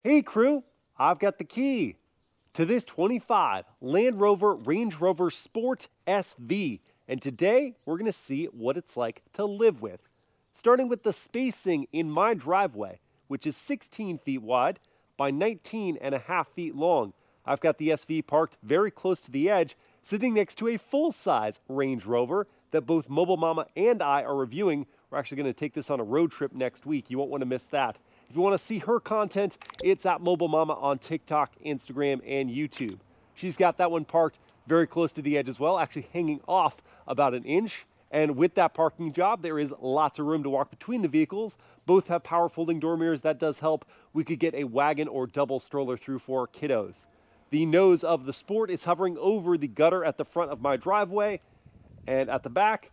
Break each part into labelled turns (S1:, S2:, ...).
S1: Hey crew, I've got the key to this 25 Land Rover Range Rover Sport SV, and today we're going to see what it's like to live with. Starting with the spacing in my driveway, which is 16 feet wide by 19.5 feet long. I've got the SV parked very close to the edge, sitting next to a full-size Range Rover that both Mobile Mama and I are reviewing. We're actually going to take this on a road trip next week. You won't want to miss that. If you want to see her content, it's at Mobile Mama on TikTok, Instagram, and YouTube. She's got that one parked very close to the edge as well, actually hanging off about an inch. And with that parking job, there is lots of room to walk between the vehicles. Both have power folding door mirrors. That does help. We could get a wagon or double stroller through for kiddos. The nose of the Sport is hovering over the gutter at the front of my driveway, and at the back,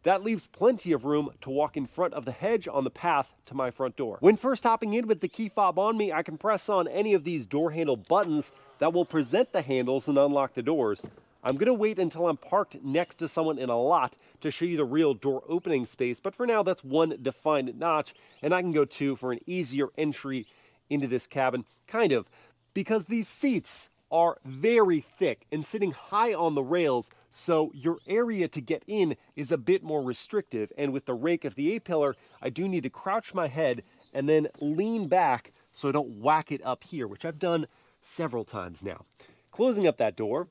S1: that leaves plenty of room to walk in front of the hedge on the path to my front door. When first hopping in with the key fob on me, I can press on any of these door handle buttons that will present the handles and unlock the doors. I'm going to wait until I'm parked next to someone in a lot to show you the real door opening space, but for now that's one defined notch, and I can go two for an easier entry into this cabin, kind of, because these seats are very thick and sitting high on the rails, so your area to get in is a bit more restrictive. And with the rake of the A-pillar, I do need to crouch my head and then lean back so I don't whack it up here, which I've done several times now. Closing up that door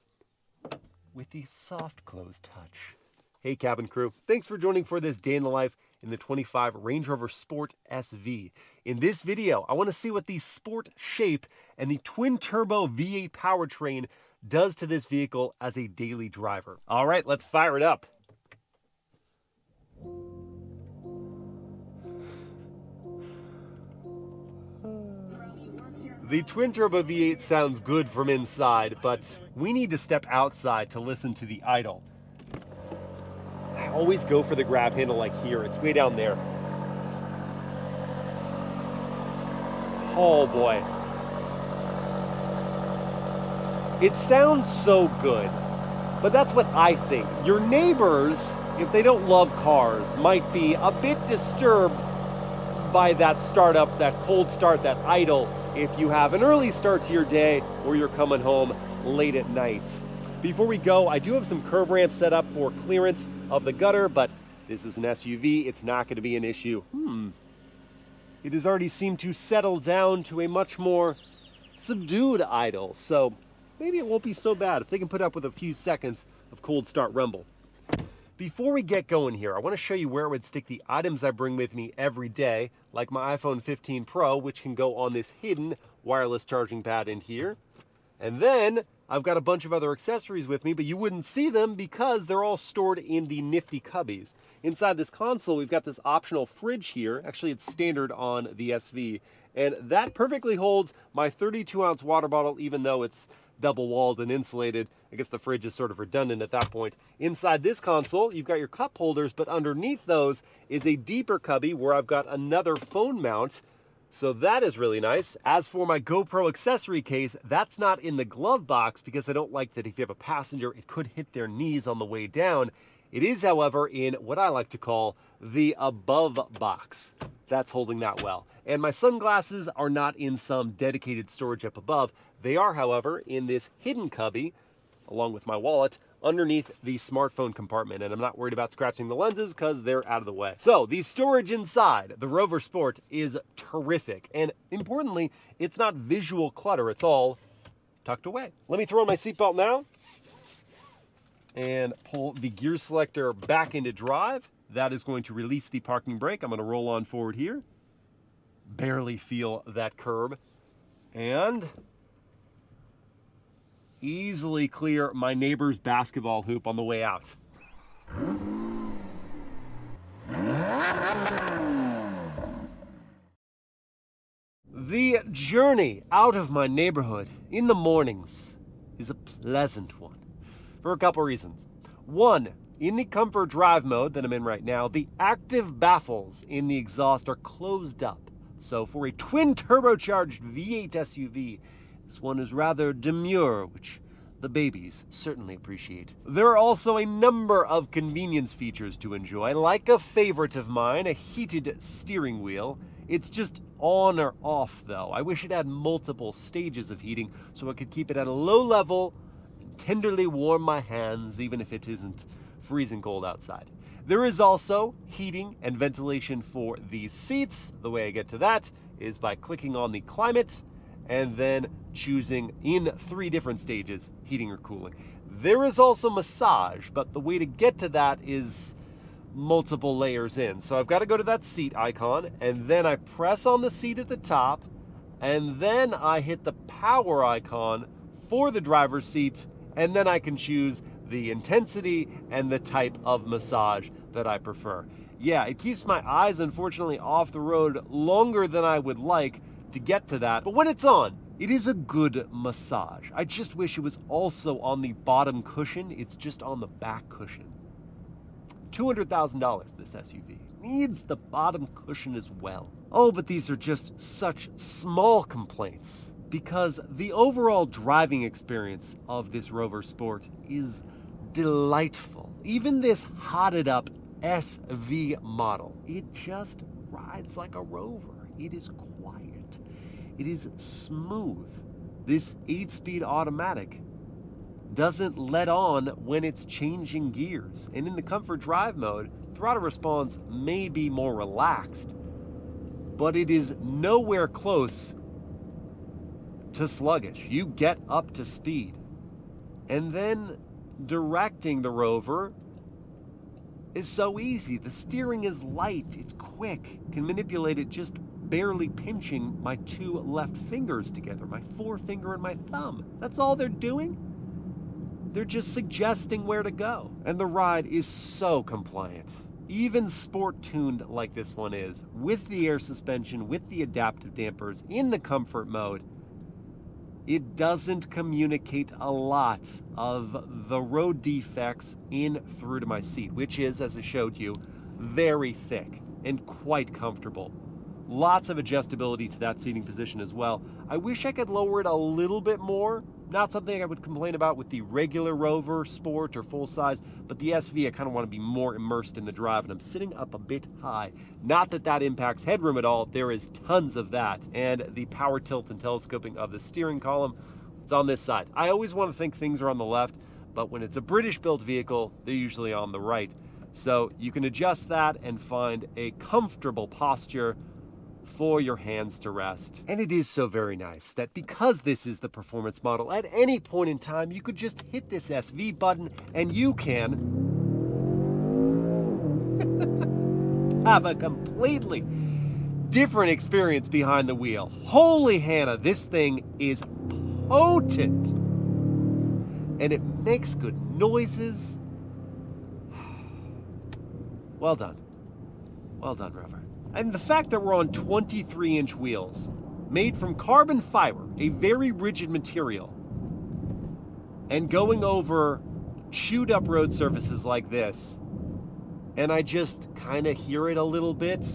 S1: with the soft close touch. Hey cabin crew, thanks for joining for this day in the life in the 25 Range Rover Sport SV. In this video, I want to see what the Sport shape and the twin-turbo V8 powertrain does to this vehicle as a daily driver. All right, let's fire it up. The twin-turbo V8 sounds good from inside, but we need to step outside to listen to the idle. I always go for the grab handle like here. It's way down there. Oh boy. It sounds so good, but that's what I think. Your neighbors, if they don't love cars, might be a bit disturbed by that startup, that cold start, that idle, if you have an early start to your day or you're coming home late at night. Before we go, I do have some curb ramps set up for clearance of the gutter, but this is an SUV. It's not going to be an issue. It has already seemed to settle down to a much more subdued idle, so maybe it won't be so bad if they can put up with a few seconds of cold start rumble. Before we get going here, I want to show you where I would stick the items I bring with me every day, like my iPhone 15 Pro, which can go on this hidden wireless charging pad in here. And then I've got a bunch of other accessories with me, but you wouldn't see them because they're all stored in the nifty cubbies. Inside this console, we've got this optional fridge here. Actually, it's standard on the SV. And that perfectly holds my 32-ounce water bottle, even though it's double-walled and insulated. I guess the fridge is sort of redundant at that point. Inside this console, you've got your cup holders, but underneath those is a deeper cubby where I've got another phone mount. So that is really nice. As for my GoPro accessory case, that's not in the glove box because I don't like that if you have a passenger, it could hit their knees on the way down. It is, however, in what I like to call the above box. That's holding that well. And my sunglasses are not in some dedicated storage up above. They are, however, in this hidden cubby, along with my wallet, underneath the smartphone compartment, and I'm not worried about scratching the lenses because they're out of the way. So the storage inside the Rover Sport is terrific, and importantly, it's not visual clutter. It's all tucked away. Let me throw on my seatbelt now and pull the gear selector back into drive. That is going to release the parking brake. I'm going to roll on forward here. Barely feel that curb, and easily clear my neighbor's basketball hoop on the way out. The journey out of my neighborhood in the mornings is a pleasant one for a couple reasons. One, in the comfort drive mode that I'm in right now, the active baffles in the exhaust are closed up. So for a twin-turbocharged V8 SUV, this one is rather demure, which the babies certainly appreciate. There are also a number of convenience features to enjoy, like a favorite of mine, a heated steering wheel. It's just on or off though. I wish it had multiple stages of heating so I could keep it at a low level and tenderly warm my hands even if it isn't freezing cold outside. There is also heating and ventilation for the seats. The way I get to that is by clicking on the climate and then choosing in 3 different stages, heating or cooling. There is also massage, but the way to get to that is multiple layers in. So I've got to go to that seat icon, and then I press on the seat at the top, and then I hit the power icon for the driver's seat, and then I can choose the intensity and the type of massage that I prefer. Yeah, it keeps my eyes, unfortunately, off the road longer than I would like to get to that, but when it's on, it is a good massage. I just wish it was also on the bottom cushion. It's just on the back cushion. $200,000, this SUV. Needs the bottom cushion as well. Oh, but these are just such small complaints because the overall driving experience of this Rover Sport is delightful. Even this hotted up SV model, it just rides like a Rover. It is quiet. It is smooth. This 8-speed automatic doesn't let on when it's changing gears. And in the comfort drive mode, throttle response may be more relaxed, but it is nowhere close to sluggish. You get up to speed. And then directing the Rover is so easy. The steering is light, it's quick. Can manipulate it just barely pinching my 2 left fingers together, my forefinger and my thumb. That's all they're doing. They're just suggesting where to go. And the ride is so compliant. Even sport tuned like this one is, with the air suspension, with the adaptive dampers, in the comfort mode, it doesn't communicate a lot of the road defects in through to my seat, which is, as I showed you, very thick and quite comfortable. Lots of adjustability to that seating position as well. I wish I could lower it a little bit more. Not something I would complain about with the regular Rover Sport or full size, but the SV I kind of want to be more immersed in the drive, and I'm sitting up a bit high. Not that that impacts headroom at all, there is tons of that. And the power tilt and telescoping of the steering column, it's on this side. I always want to think things are on the left, but when it's a British built vehicle, they're usually on the right. So you can adjust that and find a comfortable posture for your hands to rest. And it is so very nice that because this is the performance model, at any point in time, you could just hit this SV button and you can have a completely different experience behind the wheel. Holy Hannah, this thing is potent. And it makes good noises. Well done. Well done, Rover. And the fact that we're on 23-inch wheels, made from carbon fiber, a very rigid material, and going over chewed up road surfaces like this, and I just kind of hear it a little bit,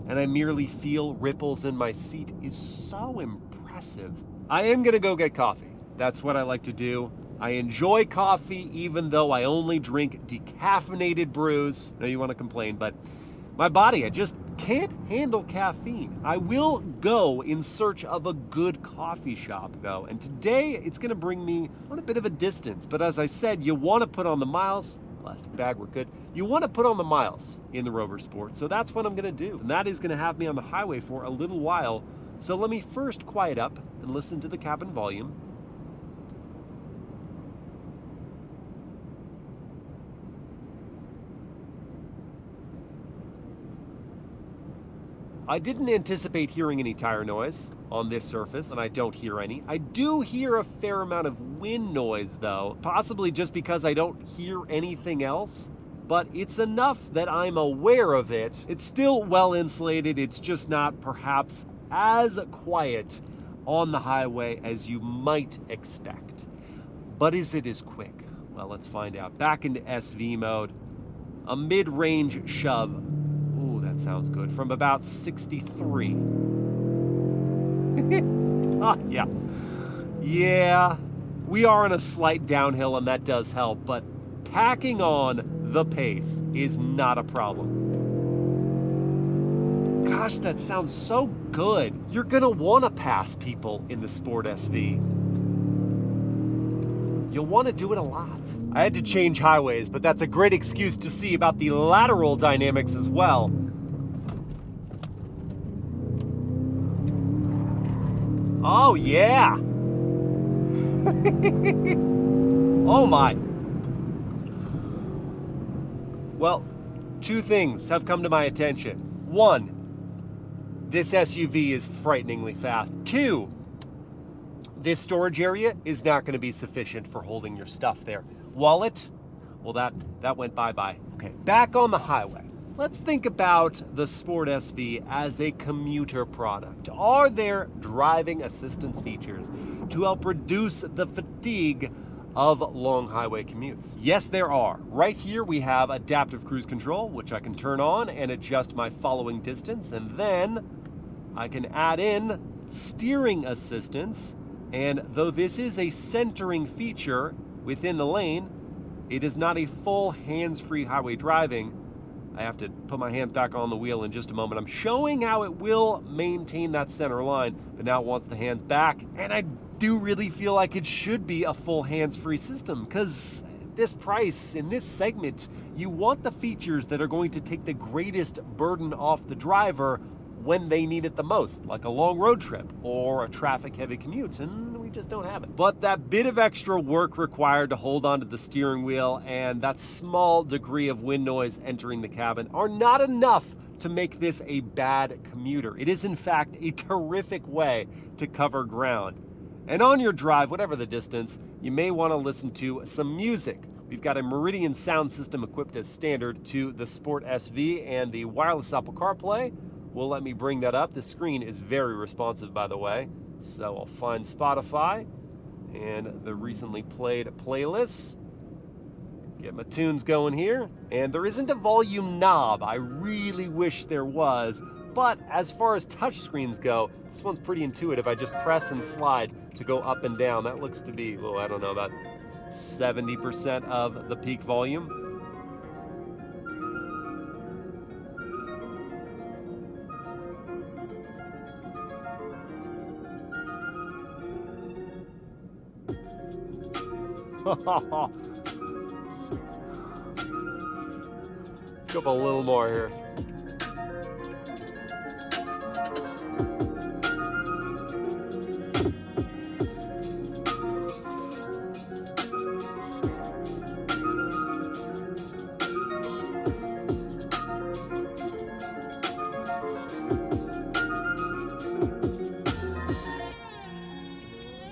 S1: and I merely feel ripples in my seat, is so impressive. I am gonna go get coffee. That's what I like to do. I enjoy coffee even though I only drink decaffeinated brews. I know you want to complain, but my body, I just can't handle caffeine. I will go in search of a good coffee shop though, and today it's gonna bring me on a bit of a distance, but as I said, you wanna put on the miles. Plastic bag, we're good. You wanna put on the miles in the Rover Sport, so that's what I'm gonna do. And that is gonna have me on the highway for a little while, so let me first quiet up and listen to the cabin volume. I didn't anticipate hearing any tire noise on this surface, and I don't hear any. I do hear a fair amount of wind noise though, possibly just because I don't hear anything else, but it's enough that I'm aware of it. It's still well insulated, it's just not perhaps as quiet on the highway as you might expect. But is it as quick? Well, let's find out. Back into SV mode, a mid-range shove. That sounds good. From about 63. Yeah. Yeah. We are on a slight downhill and that does help, but packing on the pace is not a problem. God, gosh, that sounds so good. You're gonna wanna pass people in the Sport SV. You'll wanna do it a lot. I had to change highways, but that's a great excuse to see about the lateral dynamics as well. Oh yeah! Oh my! Well, two things have come to my attention. One, this SUV is frighteningly fast. Two, this storage area is not going to be sufficient for holding your stuff there. Wallet, well that went bye-bye. Okay, back on the highway. Let's think about the Sport SV as a commuter product. Are there driving assistance features to help reduce the fatigue of long highway commutes? Yes, there are. Right here we have adaptive cruise control, which I can turn on and adjust my following distance, and then I can add in steering assistance. And though this is a centering feature within the lane, it is not a full hands-free highway driving. I have to put my hands back on the wheel in just a moment. I'm showing how it will maintain that center line, but now it wants the hands back. And I do really feel like it should be a full hands-free system, because this price, in this segment, you want the features that are going to take the greatest burden off the driver when they need it the most, like a long road trip or a traffic-heavy commute, and we just don't have it. But that bit of extra work required to hold onto the steering wheel and that small degree of wind noise entering the cabin are not enough to make this a bad commuter. It is, in fact, a terrific way to cover ground. And on your drive, whatever the distance, you may want to listen to some music. We've got a Meridian sound system equipped as standard to the Sport SV, and the wireless Apple CarPlay will let me bring that up. The screen is very responsive, by the way. So I'll find Spotify and the recently played playlists. Get my tunes going here. And there isn't a volume knob. I really wish there was. But as far as touchscreens go, this one's pretty intuitive. I just press and slide to go up and down. That looks to be, well, I don't know, about 70% of the peak volume. Let's go up a little more here.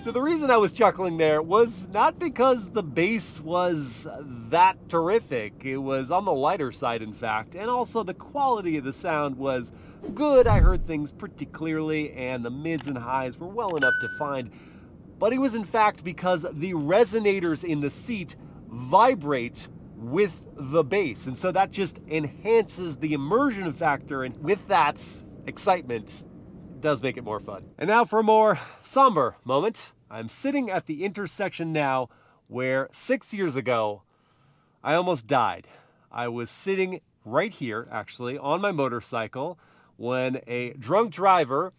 S1: So the reason I was chuckling there was not because the bass was that terrific. It was on the lighter side, in fact, and also the quality of the sound was good. I heard things pretty clearly, and the mids and highs were well enough defined. But it was, in fact, because the resonators in the seat vibrate with the bass, and so that just enhances the immersion factor, and with that excitement, it does make it more fun. And now for a more somber moment. I'm sitting at the intersection now where 6 years ago, I almost died. I was sitting right here, actually, on my motorcycle when a drunk driver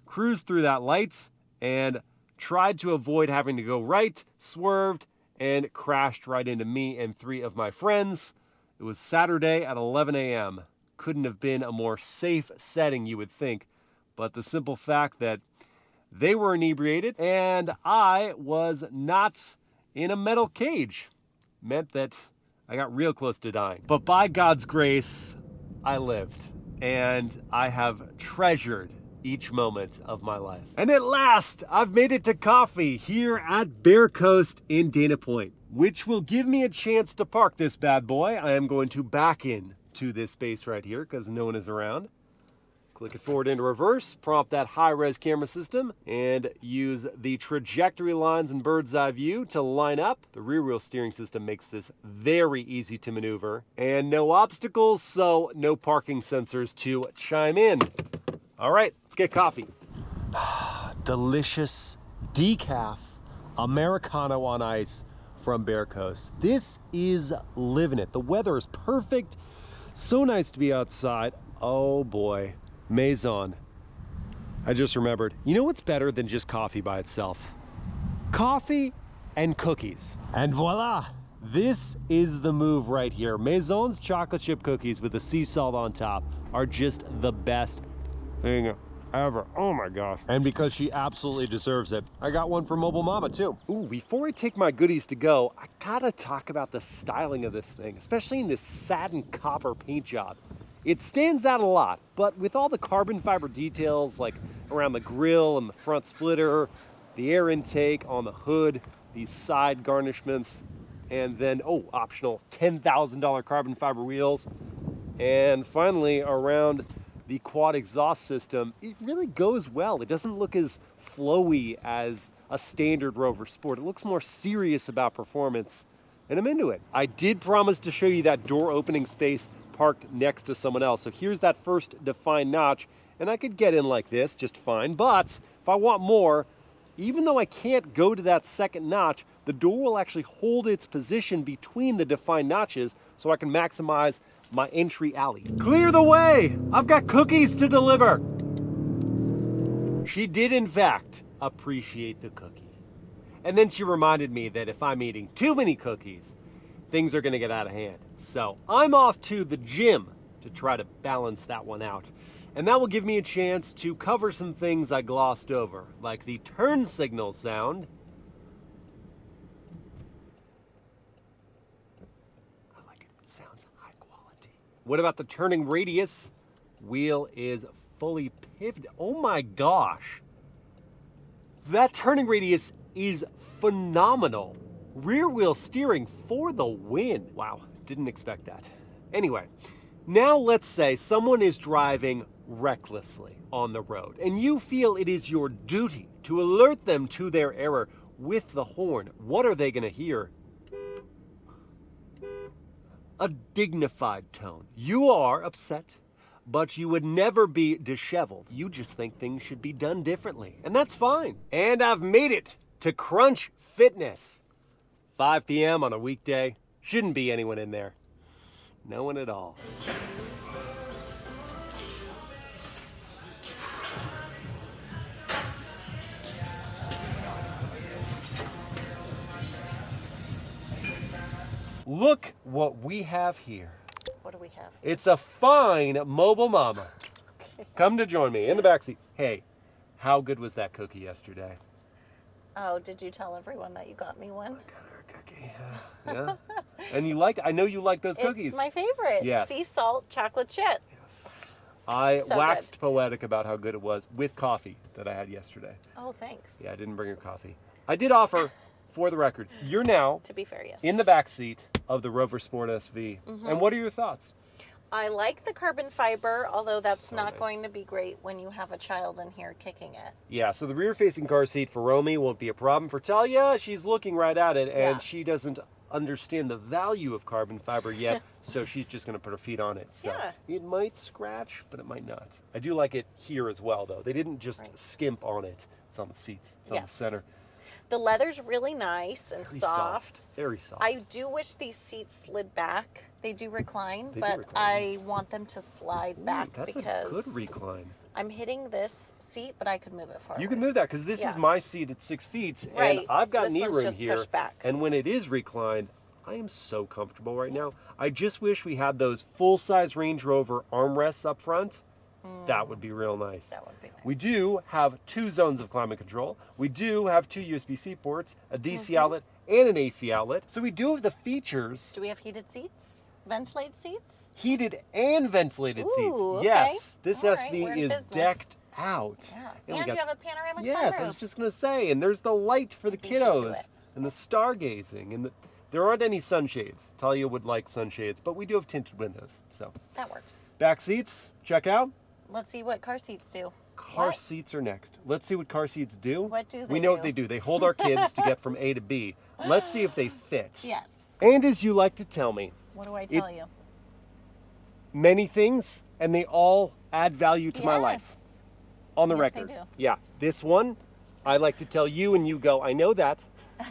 S1: cruised through that light and tried to avoid having to go right, swerved, and crashed right into me and 3 of my friends. It was Saturday at 11 a.m. Couldn't have been a more safe setting, you would think, but the simple fact that they were inebriated and I was not in a metal cage meant that I got real close to dying. But by God's grace, I lived, and I have treasured each moment of my life. And at last, I've made it to coffee here at Bear Coast in Dana Point, which will give me a chance to park this bad boy. I am going to back in to this space right here because no one is around. Click it forward into reverse, prompt that high-res camera system, and use the trajectory lines and bird's eye view to line up. The rear wheel steering system makes this very easy to maneuver, and no obstacles, so no parking sensors to chime in. All right, let's get coffee. Delicious decaf Americano on ice from Bear Coast. This is living it. The weather is perfect. So nice to be outside. Oh boy. Maison. I just remembered. You know what's better than just coffee by itself? Coffee and cookies. And voila! This is the move right here. Maison's chocolate chip cookies with the sea salt on top are just the best thing ever. Oh my gosh. And because she absolutely deserves it, I got one for Mobile Mama too. Ooh, before I take my goodies to go, I gotta talk about the styling of this thing, especially in this satin copper paint job. It stands out a lot, but with all the carbon fiber details like around the grille and the front splitter, the air intake on the hood, these side garnishments, and then, oh, optional $10,000 carbon fiber wheels. And finally, around the quad exhaust system, it really goes well. It doesn't look as flowy as a standard Rover Sport. It looks more serious about performance, and I'm into it. I did promise to show you that door opening space parked next to someone else. So here's that first defined notch, and I could get in like this just fine, but if I want more, even though I can't go to that second notch, the door will actually hold its position between the defined notches so I can maximize my entry alley. Clear the way! I've got cookies to deliver! She did, in fact, appreciate the cookie. And then she reminded me that if I'm eating too many cookies, things are gonna get out of hand. So I'm off to the gym to try to balance that one out. And that will give me a chance to cover some things I glossed over, like the turn signal sound. I like it, it sounds high quality. What about the turning radius? Wheel is fully pivoted. Oh my gosh. That turning radius is phenomenal. Rear wheel steering for the win. Wow, didn't expect that. Anyway, now let's say someone is driving recklessly on the road and you feel it is your duty to alert them to their error with the horn. What are they going to hear? A dignified tone. You are upset, but you would never be disheveled. You just think things should be done differently, and that's fine. And I've made it to Crunch Fitness. 5 p.m. on a weekday. Shouldn't be anyone in there. No one at all. Look what we have here.
S2: What do we have?
S1: It's a fine Mobile Mama. Okay. Come to join me in the backseat. Hey, how good was that cookie yesterday?
S2: Oh, did you tell everyone that you got me one?
S1: I got her a cookie. Yeah. And you liked, I know you like those cookies.
S2: It's my favorite.
S1: Yes.
S2: Sea salt chocolate chip.
S1: Yes. I
S2: So
S1: waxed
S2: good.
S1: poetic about how good it was with coffee that I had yesterday.
S2: Oh, thanks.
S1: Yeah, I didn't bring her coffee. I did offer, for the record, you're now
S2: To be fair, yes.
S1: in the back seat of the Rover Sport SV.
S2: Mm-hmm.
S1: And what are your thoughts?
S2: I like the carbon fiber, although that's
S1: So
S2: not
S1: nice.
S2: going to be great when you have a child in here kicking it.
S1: Yeah, so the rear-facing car seat for Romy won't be a problem. For Talia, she's looking right at it, and
S2: Yeah.
S1: she doesn't understand the value of carbon fiber yet, so she's just going to put her feet on it. So
S2: Yeah.
S1: it might scratch, but it might not. I do like it here as well, though. They didn't just
S2: Right.
S1: skimp on it. It's on the seats. It's on the
S2: Yes.
S1: center.
S2: The leather's really nice and
S1: Very
S2: soft.
S1: Very soft.
S2: I do wish these seats slid back. They do recline,
S1: They do
S2: but
S1: recline,
S2: I
S1: yes.
S2: want them to slide
S1: Ooh,
S2: back
S1: that's
S2: because
S1: a good recline.
S2: I'm hitting this seat, but I could move it forward.
S1: You can move that because this is
S2: Yeah.
S1: my seat at 6 feet,
S2: Right.
S1: and I've got
S2: This
S1: knee
S2: one's
S1: room
S2: just
S1: here.
S2: pushed back.
S1: And when it is reclined, I am so comfortable right now. I just wish we had those full-size Range Rover armrests up front. That would be real nice.
S2: That would be nice.
S1: We do have 2 zones of climate control. We do have 2 USB-C ports, a DC outlet, and an AC outlet. So we do have the features,
S2: Do we have heated seats? Ventilated seats?
S1: heated and ventilated seats.
S2: Ooh, okay.
S1: Yes, this
S2: All right,
S1: SV
S2: we're in
S1: is
S2: business.
S1: decked out.
S2: Yeah.
S1: we
S2: And
S1: got-
S2: you have a panoramic
S1: Yes,
S2: sunroof.
S1: I was just going to say, and there's the light for the
S2: Beat you to
S1: kiddos,
S2: it.
S1: and the stargazing, and there aren't any sunshades. Talia would like sunshades, but we do have tinted windows. So,
S2: That works.
S1: back seats, check out.
S2: Let's see what car seats do.
S1: Car
S2: What?
S1: seats are next. Let's see what car seats do.
S2: What do
S1: We
S2: they
S1: know
S2: do?
S1: what they do. They hold our kids to get from A to B. Let's see if they fit.
S2: Yes.
S1: And as you like to tell me,
S2: What do I tell you?
S1: many things, and they all add value to my life.
S2: Yes.
S1: On the
S2: Yes, they
S1: record.
S2: do.
S1: Yeah. This one, I like to tell you, and you go, I know that,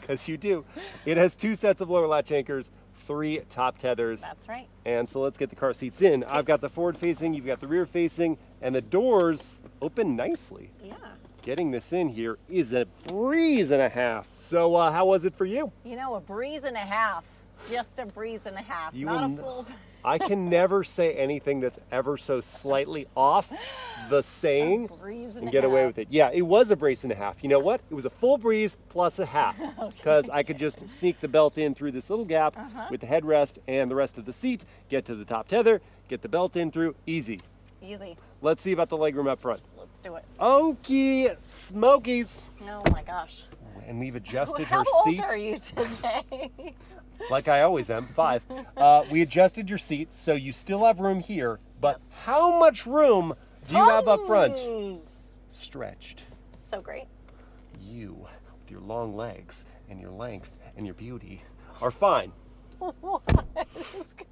S1: because you do. It has 2 sets of lower latch anchors, 3 top tethers.
S2: That's right.
S1: And so let's get the car seats in. I've got the forward facing, you've got the rear facing, And the doors open nicely.
S2: Yeah.
S1: Getting this in here is a breeze and a half. So how was it for you?
S2: You know, a breeze and a half. Just a breeze and a half.
S1: You
S2: Not a
S1: will
S2: full.
S1: I can never say anything that's ever so slightly off the saying and get away with it. Yeah, it was a brace and a half. You know what? It was a full breeze plus a half because I could just sneak the belt in through this little gap with the headrest and the rest of the seat, get to the top tether, get the belt in through, easy.
S2: Easy.
S1: Let's see about the legroom up front.
S2: Let's do it.
S1: Okie smokies.
S2: Oh my gosh.
S1: And we've adjusted
S2: How
S1: her seat.
S2: old are you today?
S1: Like I always am, 5. We adjusted your seat, so you still have room here, but
S2: Yes.
S1: how much room do you have up front?
S2: Tons.
S1: Stretched.
S2: So great.
S1: You, with your long legs and your length and your beauty, are fine.
S2: What is going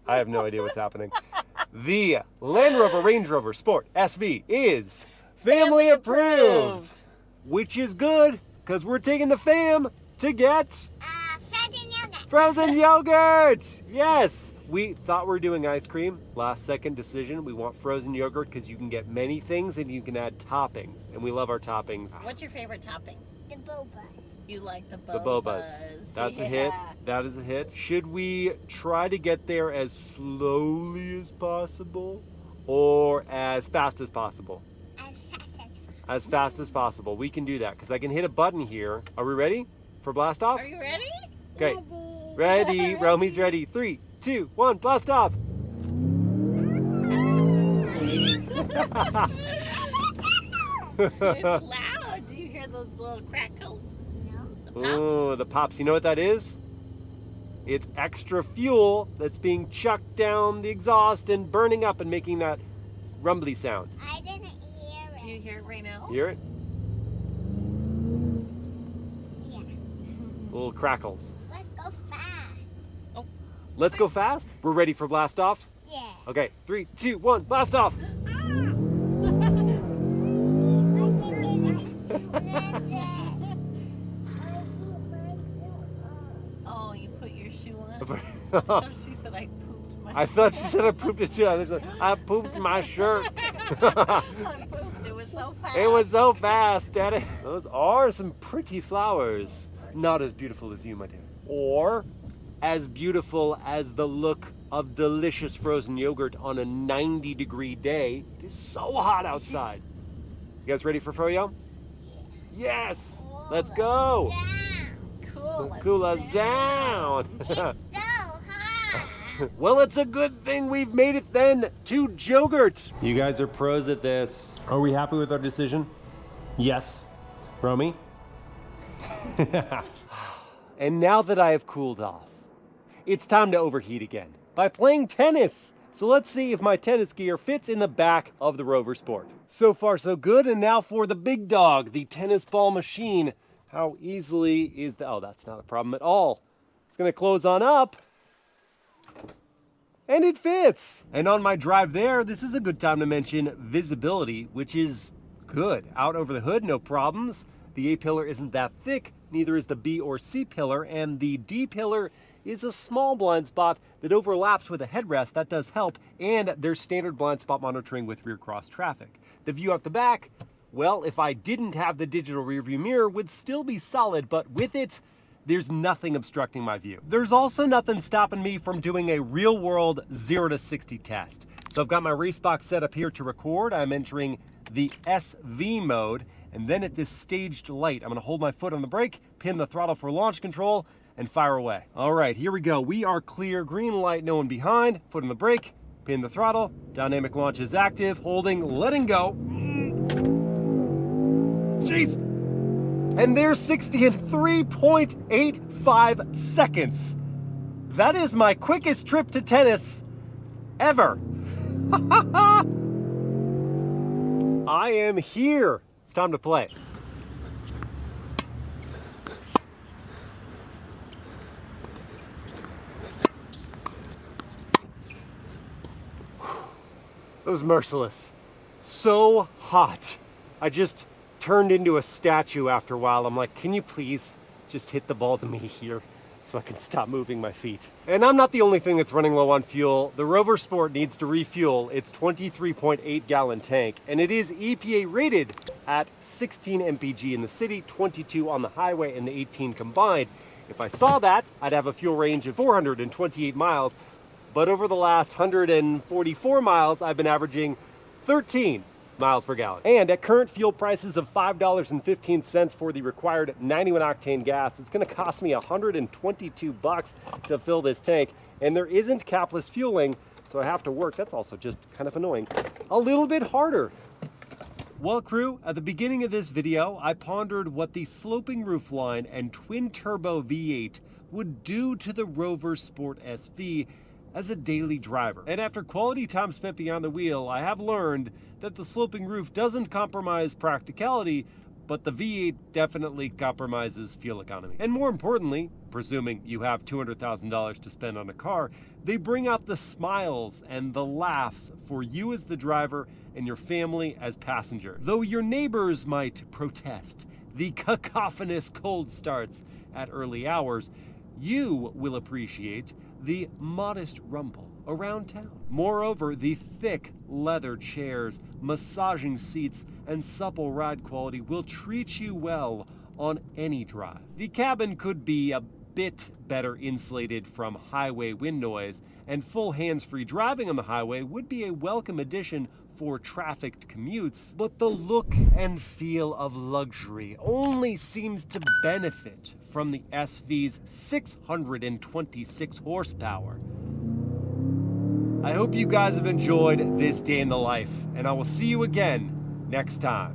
S1: I have no idea what's happening. The Land Rover Range Rover Sport SV is family approved, which is good because we're taking the fam to get
S3: Frozen yogurt.
S1: frozen yogurt. Yes, we thought we were doing ice cream. Last second decision. We want frozen yogurt because you can get many things and you can add toppings, and we love our toppings.
S2: What's your favorite topping?
S3: The boba.
S2: You like the
S1: The
S2: bobas.
S1: bobas. That's a hit.
S2: Yeah.
S1: That is a hit. Should we try to get there as slowly as possible or as fast as possible?
S3: As fast as possible.
S1: As fast as possible. We can do that because I can hit a button here. Are we ready for blast off?
S2: Are you ready?
S1: Okay. Ready. Romy's ready. 3, 2, 1, blast off.
S2: It's loud. Do you hear those little crackles?
S3: No.
S2: The pops?
S1: Oh, the pops. You know what that is? It's extra fuel that's being chucked down the exhaust and burning up and making that rumbly sound.
S3: I didn't hear it.
S2: Do you hear it right now?
S1: Hear it?
S3: Yeah.
S1: Little crackles.
S3: Let's go fast.
S1: Let's go fast. We're ready for blast off?
S3: Yeah.
S1: Okay, 3, 2, 1, blast off.
S2: Oh, you put your shoe on? I thought she said I pooped my
S1: I thought she said I pooped it too. I was like, I pooped my shirt.
S2: I pooped. It was so fast.
S1: It was so fast, Daddy. Those are some pretty flowers. Not as beautiful as you, my dear. Or as beautiful as the look of delicious frozen yogurt on a 90-degree day. It is so hot outside. You guys ready for froyo? Yes. Let's go. Cool us down.
S3: It's so hot.
S1: Well, it's a good thing we've made it then to Jogurt. You guys are pros at this. Are we happy with our decision? Yes. Romy? And now that I have cooled off, it's time to overheat again by playing tennis. So let's see if my tennis gear fits in the back of the Rover Sport. So far so good, and now for the big dog, the tennis ball machine. How easily is the, oh, that's not a problem at all. It's gonna close on up. And it fits. And on my drive there, this is a good time to mention visibility, which is good. Out over the hood, no problems. The A pillar isn't that thick, neither is the B or C pillar, and the D pillar is a small blind spot that overlaps with a headrest. That does help, and there's standard blind spot monitoring with rear cross traffic. The view out the back, well, if I didn't have the digital rearview mirror, would still be solid, but with it, there's nothing obstructing my view. There's also nothing stopping me from doing a real-world 0 to 60 test. So I've got my race box set up here to record. I'm entering the SV mode, and then at this staged light, I'm gonna hold my foot on the brake, pin the throttle for launch control, and fire away. All right, here we go. We are clear, green light, no one behind, foot on the brake, pin the throttle, dynamic launch is active, holding, letting go. Jeez. And there's 60 in 3.85 seconds. That is my quickest trip to tennis ever. I am here. It's time to play. It was merciless. So hot. I just turned into a statue after a while. I'm like, can you please just hit the ball to me here? so I can stop moving my feet. And I'm not the only thing that's running low on fuel. The Rover Sport needs to refuel its 23.8 gallon tank, and it is EPA rated at 16 mpg in the city, 22 on the highway, and 18 combined. If I saw that, I'd have a fuel range of 428 miles, but over the last 144 miles, I've been averaging 13 miles per gallon. And at current fuel prices of $5.15 for the required 91 octane gas, it's gonna cost me $122 to fill this tank. And there isn't capless fueling, so I have to work, that's also just kind of annoying, a little bit harder. Well, crew, at the beginning of this video, I pondered what the sloping roofline and twin-turbo V8 would do to the Rover Sport SV as a daily driver. And after quality time spent behind the wheel, I have learned that the sloping roof doesn't compromise practicality, but the V8 definitely compromises fuel economy. And more importantly, presuming you have $200,000 to spend on a car, they bring out the smiles and the laughs for you as the driver and your family as passenger. Though your neighbors might protest the cacophonous cold starts at early hours, you will appreciate the modest rumble around town. Moreover, the thick leather chairs, massaging seats, and supple ride quality will treat you well on any drive. The cabin could be a bit better insulated from highway wind noise, and full hands-free driving on the highway would be a welcome addition for trafficked commutes, but the look and feel of luxury only seems to benefit from the SV's 626 horsepower. I hope you guys have enjoyed this day in the life, and I will see you again next time.